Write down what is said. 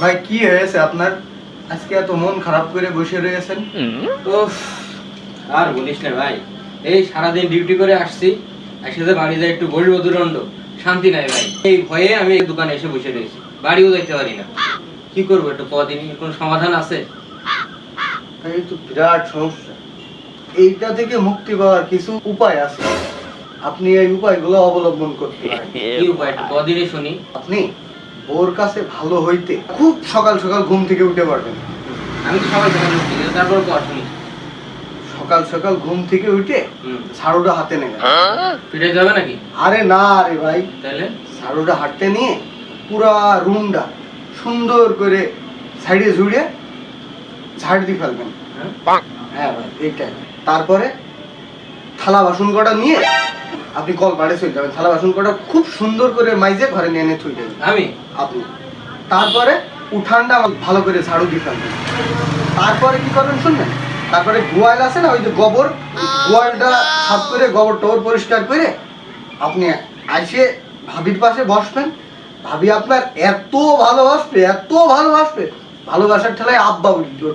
ভাই কি হয়েছে আপনার? আজকে এত মন খারাপ করে বসে রয়েছেন। উফ, আর বলিস না ভাই, এই সারাদিন ডিউটি করে আসছি, একসাথে বাড়ি যাই একটু বসবো দুদণ্ড, শান্তি নাই ভাই। এই ভয়ে আমি এই দোকানে এসে বসে রয়েছি, বাড়িও যাইতে পারি না। কি করবো একটু কদিন, কোনো সমাধান আছে? এই তো বিরাট সমস্যা। এইটা থেকে মুক্তি পাওয়ার কিছু উপায় আছে, আপনি এই উপায়গুলো অবলম্বন করতে পারেন। কি উপায় একটু কদিনই শুনি। আপনি ওর কাছে ভালো হইতে খুব সকাল সকাল ঘুম থেকে উঠে পারবেন। আমি তো সবাই সকাল উঠছি, কিন্তু তারপর কর শুনি। সকাল সকাল ঘুম থেকে উঠে ঝাড়ুটা হাতে নেবেন। ফিরে যাবে নাকি? আরে না রে ভাই, তাহলে ঝাড়ুটা হাতে নিয়ে পুরা রুমটা সুন্দর করে সাইডে ঝুড়ে ঝাড় দিয়ে ফেলবেন। হ্যাঁ ভাই, এইটাই। তারপরে থালা বাসন কটা নিয়ে আপনি কল পাড়ে চলে যাবেন। থালা বাসন কটা খুব সুন্দর করে মাইজে ঘরে নিয়ে এনে থুই দেবেন আপনি। তারপরে উঠানটা ভালো করে ঝাড়ু দিয়ে ফেলবেন। তারপরে কি করবেন শুনবেন? তারপরে গোয়াল আছে না, ওই যে গোবর, গোয়ালটা সাফ করে গোবর টোবর পরিষ্কার করে আপনি আসে ভাবির পাশে বসবেন। ভাবি আপনার এত ভালোবাসবে, এত ভালোবাসবে, ভালোবাসার ঠেলায় আব্বা উঠবে।